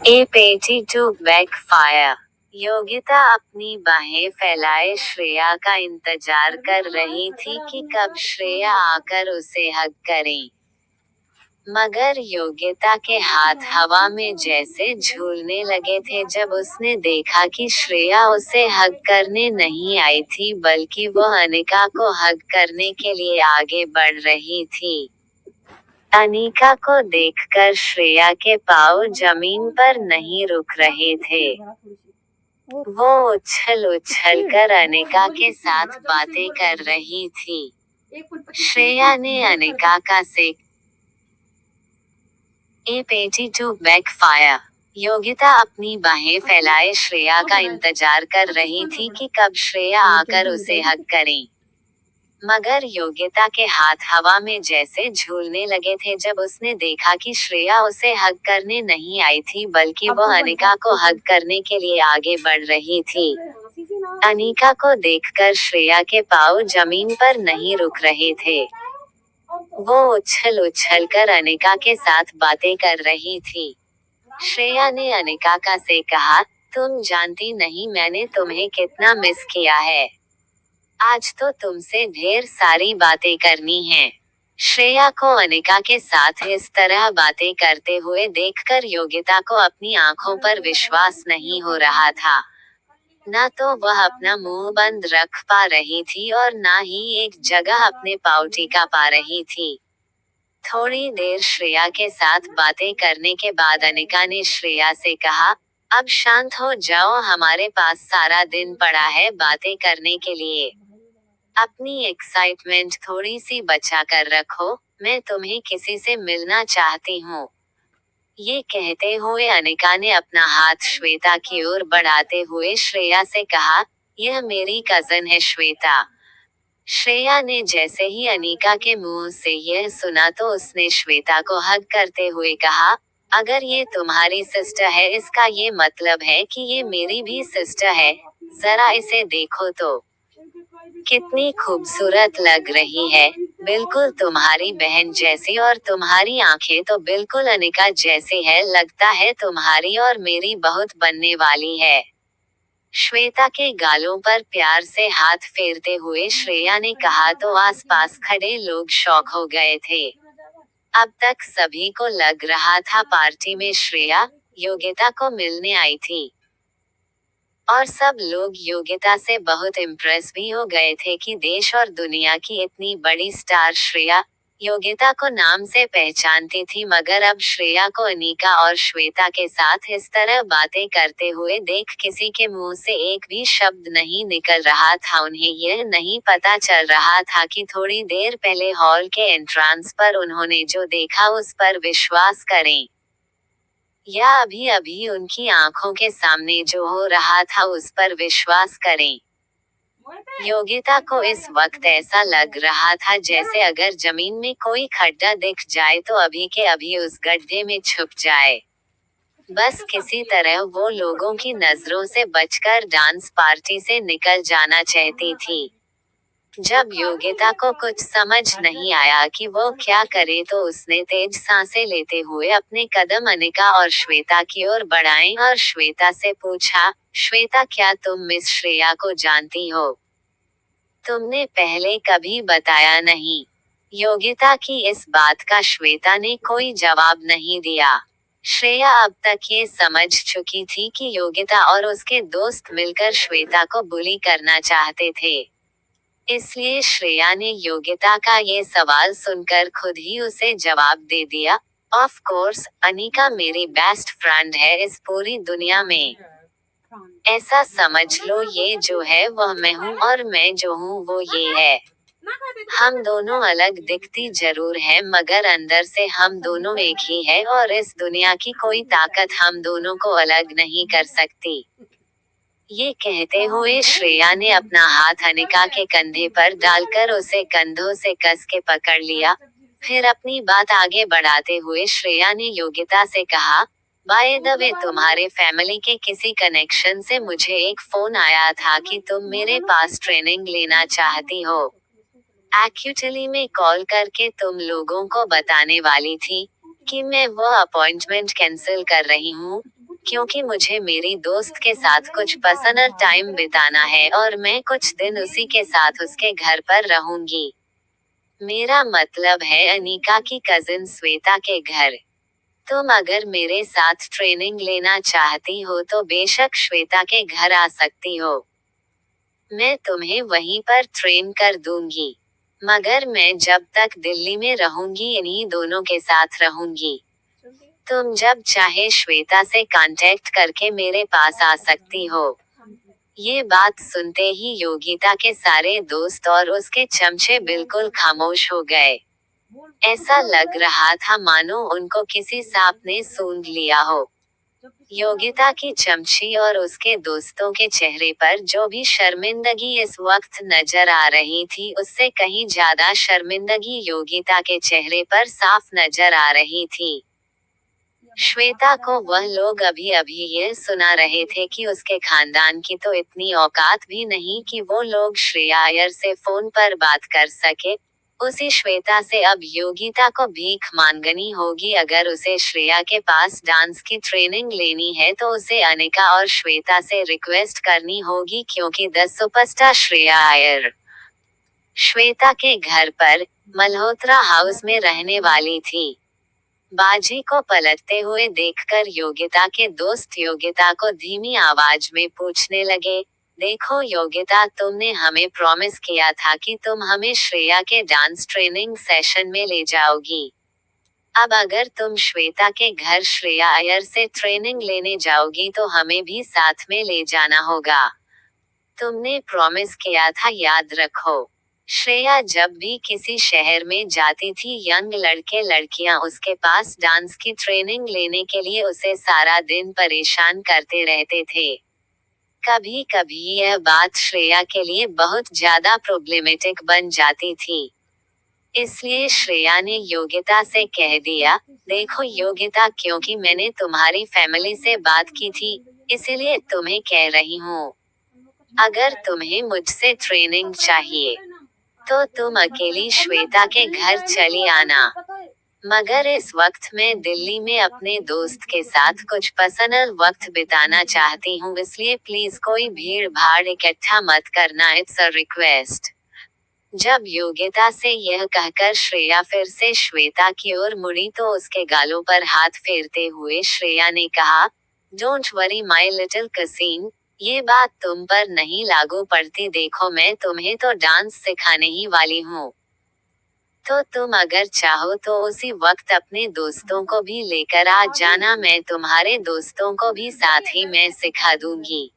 ए पेटी to backfire. Yogita अपनी बाहें फैलाए श्रेया का इंतजार कर रही थी कि कब श्रेया आकर उसे हग करे। मगर योगिता के हाथ हवा में जैसे झूलने लगे थे जब उसने देखा कि श्रेया उसे हग करने नहीं आई थी बल्कि वो अनिका को हग करने के लिए आगे बढ़ रही थी। अनीका को देखकर श्रेया के पाँव जमीन पर नहीं रुक रहे थे। वो उछल उछल कर अनिका के साथ बातें कर रही थी। श्रेया ने अनिका का सेक ए पेटी टू बैकफायर। योगिता अपनी बाहें फैलाए श्रेया का इंतजार कर रही थी कि कब श्रेया आकर उसे हग करे। मगर योगिता के हाथ हवा में जैसे झूलने लगे थे जब उसने देखा कि श्रेया उसे हग करने नहीं आई थी बल्कि वो अनिका को हग करने के लिए आगे बढ़ रही थी। अनिका को देखकर श्रेया के पाँव जमीन पर नहीं रुक रहे थे। वो उछल उछल कर अनिका के साथ बातें कर रही थी। श्रेया ने अनिका का से कहा, तुम जानती नहीं मैंने तुम्हें कितना मिस किया है। आज तो तुमसे ढेर सारी बातें करनी हैं। श्रेया को अनिका के साथ इस तरह बातें करते हुए देखकर योगिता को अपनी आंखों पर विश्वास नहीं हो रहा था। ना तो वह अपना मुंह बंद रख पा रही थी और ना ही एक जगह अपने पाँव टिका पा रही थी। थोड़ी देर श्रेया के साथ बातें करने के बाद अनिका ने श्रेया से कहा, अब शांत हो जाओ, हमारे पास सारा दिन पड़ा है बातें करने के लिए। अपनी एक्साइटमेंट थोड़ी सी बचा कर रखो, मैं तुम्हें किसी से मिलना चाहती हूँ। ये कहते हुए अनिका ने अपना हाथ श्वेता की ओर बढ़ाते हुए श्रेया से कहा, यह मेरी कजन है श्वेता। श्रेया ने जैसे ही अनिका के मुंह से यह सुना तो उसने श्वेता को हग करते हुए कहा, अगर ये तुम्हारी सिस्टर है इसका ये मतलब है कि ये मेरी भी सिस्टर है, जरा इसे देखो तो कितनी खूबसूरत लग रही है, बिल्कुल तुम्हारी बहन जैसी, और तुम्हारी आंखें तो बिल्कुल अनिका जैसी है, लगता है तुम्हारी और मेरी बहुत बनने वाली है। श्वेता के गालों पर प्यार से हाथ फेरते हुए श्रेया ने कहा तो आसपास खड़े लोग शॉक हो गए थे। अब तक सभी को लग रहा था पार्टी में श्रेया योगिता को मिलने आई थी। और सब लोग योगिता से बहुत इम्प्रेस भी हो गए थे कि देश और दुनिया की इतनी बड़ी स्टार श्रेया योगिता को नाम से पहचानती थी, मगर अब श्रेया को अनिका और श्वेता के साथ इस तरह बातें करते हुए देख किसी के मुंह से एक भी शब्द नहीं निकल रहा था। उन्हें यह नहीं पता चल रहा था कि थोड़ी देर पहले हॉल के एंट्रांस पर उन्होंने जो देखा उस पर विश्वास करें या अभी अभी उनकी आंखों के सामने जो हो रहा था उस पर विश्वास करें। योगिता को इस वक्त ऐसा लग रहा था जैसे अगर जमीन में कोई खड्डा दिख जाए तो अभी के अभी उस गड्ढे में छुप जाए। बस किसी तरह वो लोगों की नजरों से बचकर डांस पार्टी से निकल जाना चाहती थी। जब योगिता को कुछ समझ नहीं आया कि वो क्या करे तो उसने तेज सांसें लेते हुए अपने कदम अनिका और श्वेता की ओर बढ़ाए और श्वेता से पूछा, श्वेता क्या तुम मिस श्रेया को जानती हो? तुमने पहले कभी बताया नहीं। योगिता की इस बात का श्वेता ने कोई जवाब नहीं दिया। श्रेया अब तक ये समझ चुकी थी कि योगिता और उसके दोस्त मिलकर श्वेता को बुली करना चाहते थे। इसलिए श्रेया ने योगिता का ये सवाल सुनकर खुद ही उसे जवाब दे दिया, ऑफ कोर्स, अनिका मेरी बेस्ट फ्रेंड है इस पूरी दुनिया में। ऐसा समझ लो ये जो है वह मैं हूँ और मैं जो हूँ वो ये है। हम दोनों अलग दिखती जरूर है मगर अंदर से हम दोनों एक ही है और इस दुनिया की कोई ताकत हम दोनों को अलग नहीं कर सकती। ये कहते हुए श्रेया ने अपना हाथ अनिका के कंधे पर डालकर उसे कंधों से कस के पकड़ लिया। फिर अपनी बात आगे बढ़ाते हुए श्रेया ने योगिता से कहा, बाय द वे तुम्हारे फैमिली के किसी कनेक्शन से मुझे एक फोन आया था कि तुम मेरे पास ट्रेनिंग लेना चाहती हो। एक्चुअली मैं कॉल करके तुम लोगों को बताने वाली थी कि मैं वो अपॉइंटमेंट कैंसिल कर रही हूँ। क्योंकि मुझे मेरी दोस्त के साथ कुछ पर्सनल टाइम बिताना है और मैं कुछ दिन उसी के साथ उसके घर पर रहूंगी। मेरा मतलब है अनीका की कजिन श्वेता के घर। तुम अगर मेरे साथ ट्रेनिंग लेना चाहती हो तो बेशक श्वेता के घर आ सकती हो। मैं तुम्हें वहीं पर ट्रेन कर दूंगी। मगर मैं जब तक दिल्ली में रहूंगी इन्हीं दोनों के साथ रहूंगी। तुम जब चाहे श्वेता से कांटेक्ट करके मेरे पास आ सकती हो। ये बात सुनते ही योगिता के सारे दोस्त और उसके चमचे बिल्कुल खामोश हो गए। ऐसा लग रहा था मानो उनको किसी सांप ने सूंघ लिया हो। योगिता की चमची और उसके दोस्तों के चेहरे पर जो भी शर्मिंदगी इस वक्त नजर आ रही थी उससे कहीं ज्यादा शर्मिंदगी योगिता के चेहरे पर साफ नजर आ रही थी। श्वेता को वह लोग अभी अभी ये सुना रहे थे कि उसके खानदान की तो इतनी औकात भी नहीं कि वो लोग श्रेया अय्यर से फोन पर बात कर सके। उसी श्वेता से अब योगिता को भीख मांगनी होगी। अगर उसे श्रेया के पास डांस की ट्रेनिंग लेनी है तो उसे अनिका और श्वेता से रिक्वेस्ट करनी होगी, क्योंकि द सुपरस्टार श्रेया अय्यर श्वेता के घर पर मल्होत्रा हाउस में रहने वाली थी। बाजी को पलटते हुए देखकर योगिता के दोस्त योगिता को धीमी आवाज में पूछने लगे, देखो योगिता, तुमने हमें प्रॉमिस किया था कि तुम हमें श्रेया के डांस ट्रेनिंग सेशन में ले जाओगी। अब अगर तुम श्वेता के घर श्रेया अय्यर से ट्रेनिंग लेने जाओगी तो हमें भी साथ में ले जाना होगा। तुमने प्रॉमिस किया था, याद रखो। श्रेया जब भी किसी शहर में जाती थी यंग लड़के लड़कियां उसके पास डांस की ट्रेनिंग लेने के लिए उसे सारा दिन परेशान करते रहते थे। कभी कभी यह बात श्रेया के लिए बहुत ज्यादा प्रॉब्लमेटिक बन जाती थी। इसलिए श्रेया ने योगिता से कह दिया, देखो योगिता, क्योंकि मैंने तुम्हारी फैमिली से बात की थी इसीलिए तुम्हें कह रही हूँ। अगर तुम्हें मुझसे ट्रेनिंग चाहिए तो तुम अकेली श्वेता के घर चली आना। मगर इस वक्त मैं दिल्ली में अपने दोस्त के साथ कुछ पर्सनल वक्त बिताना चाहती हूँ, इसलिए प्लीज कोई भीड़ भाड़ इकट्ठा मत करना, इट्स अ रिक्वेस्ट। जब योगिता से यह कहकर श्रेया फिर से श्वेता की ओर मुड़ी तो उसके गालों पर हाथ फेरते हुए श्रेया ने कहा, डोंट वरी माई लिटिल कसीन, ये बात तुम पर नहीं लागू पड़ती। देखो मैं तुम्हें तो डांस सिखाने ही वाली हूँ, तो तुम अगर चाहो तो उसी वक्त अपने दोस्तों को भी लेकर आ जाना, मैं तुम्हारे दोस्तों को भी साथ ही मैं सिखा दूंगी।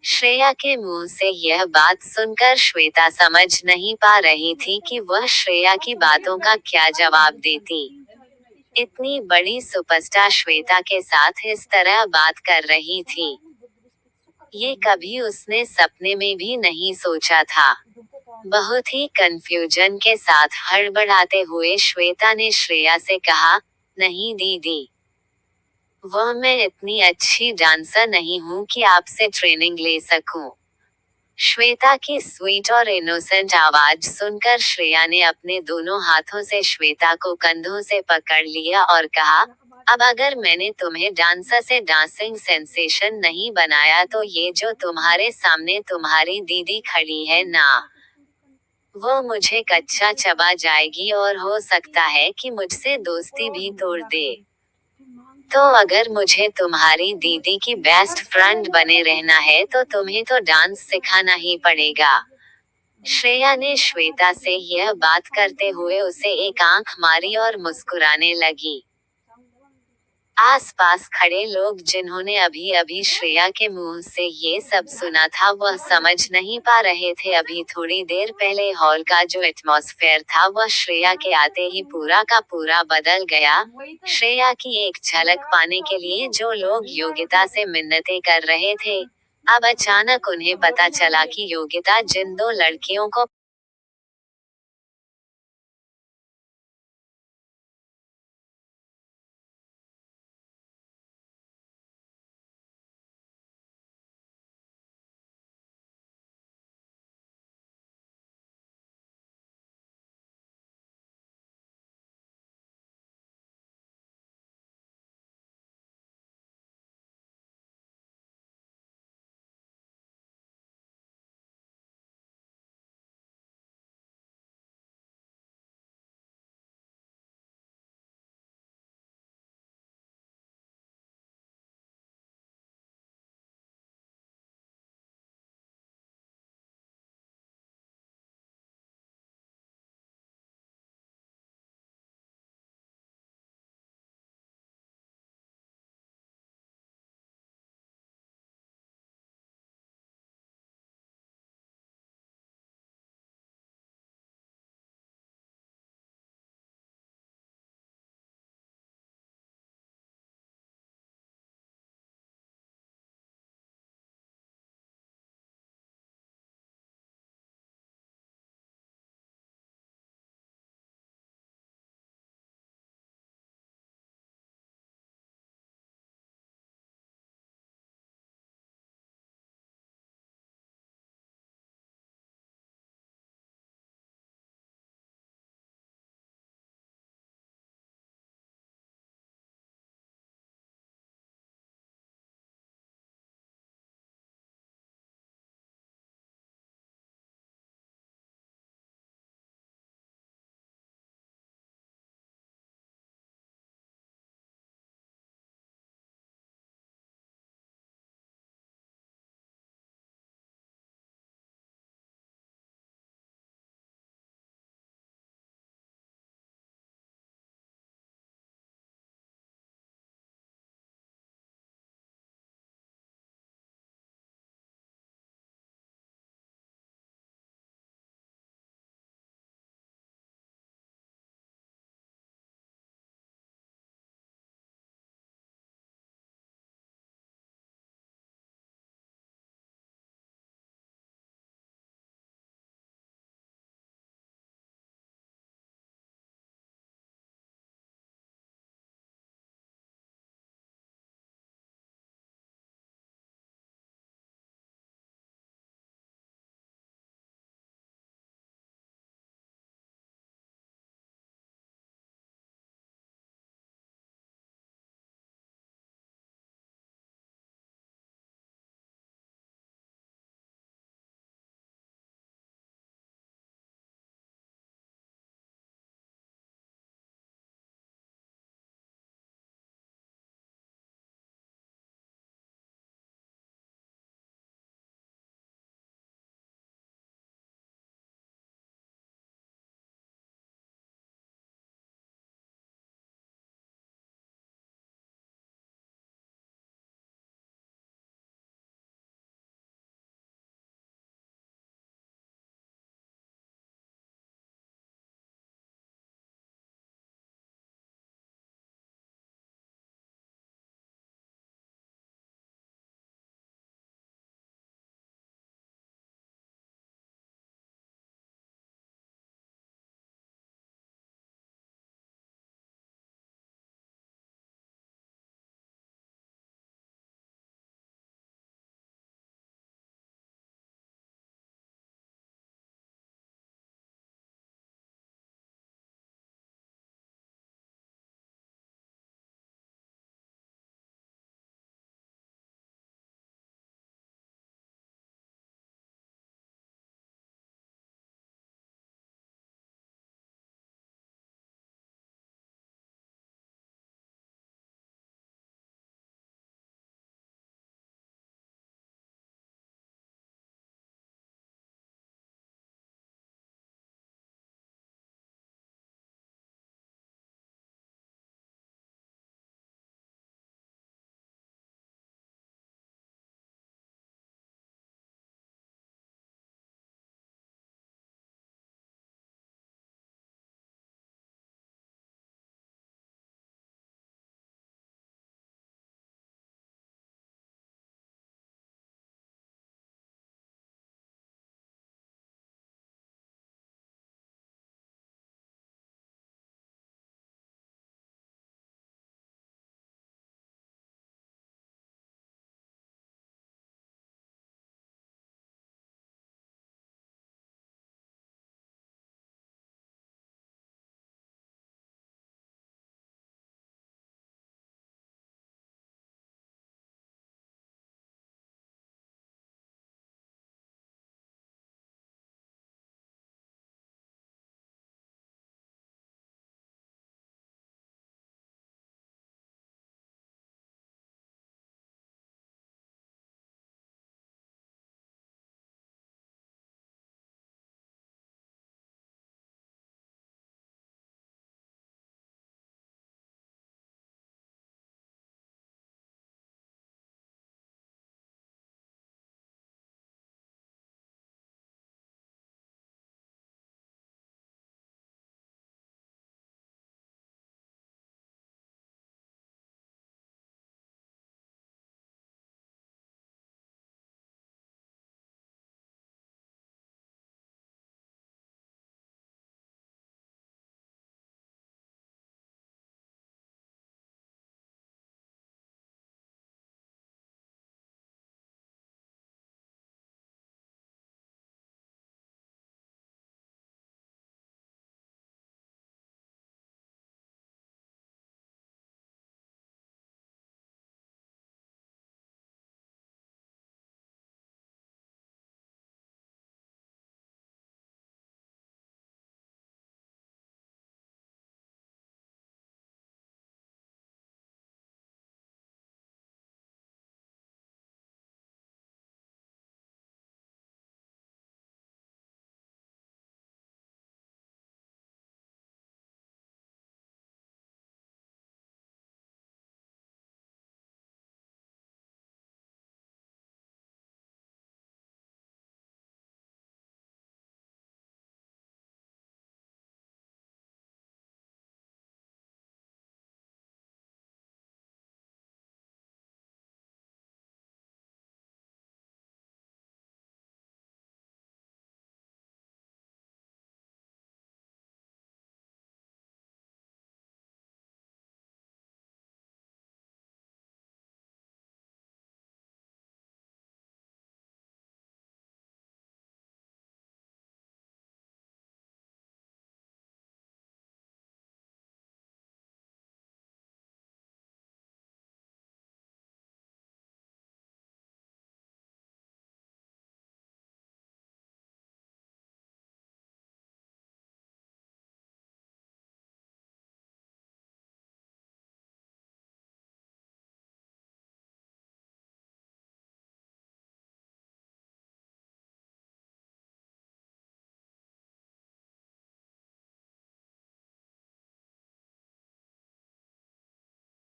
श्रेया के मुंह से यह बात सुनकर श्वेता समझ नहीं पा रही थी कि वह श्रेया की बातों का क्या जवाब देती। इतनी बड़ी सुपरस्टार श्वेता के साथ इस तरह बात कर रही थी, ये कभी उसने सपने में भी नहीं सोचा था। बहुत ही कंफ्यूजन के साथ हड़बड़ाते हुए श्वेता ने श्रेया से कहा, नहीं दीदी, वह मैं इतनी अच्छी डांसर नहीं हूँ कि आपसे ट्रेनिंग ले सकूं। श्वेता की स्वीट और इनोसेंट आवाज सुनकर श्रेया ने अपने दोनों हाथों से श्वेता को कंधों से पकड़ लिया और कहा, अब अगर मैंने तुम्हें डांसर से डांसिंग सेंसेशन नहीं बनाया तो ये जो तुम्हारे सामने तुम्हारी दीदी खड़ी है ना, वो मुझे कच्चा चबा जाएगी और हो सकता है कि मुझसे दोस्ती भी तोड़ दे। तो अगर मुझे तुम्हारी दीदी की बेस्ट फ्रेंड बने रहना है तो तुम्हें तो डांस सिखाना ही पड़ेगा। श्रेया ने श्वेता से यह बात करते हुए उसे एक आंख मारी और मुस्कुराने लगी। आसपास खड़े लोग जिन्होंने अभी अभी श्रेया के मुंह से ये सब सुना था वह समझ नहीं पा रहे थे। अभी थोड़ी देर पहले हॉल का जो एटमॉस्फेयर था वह श्रेया के आते ही पूरा का पूरा बदल गया। श्रेया की एक झलक पाने के लिए जो लोग योगिता से मिन्नतें कर रहे थे, अब अचानक उन्हें पता चला कि योगिता जिन दो लड़कियों को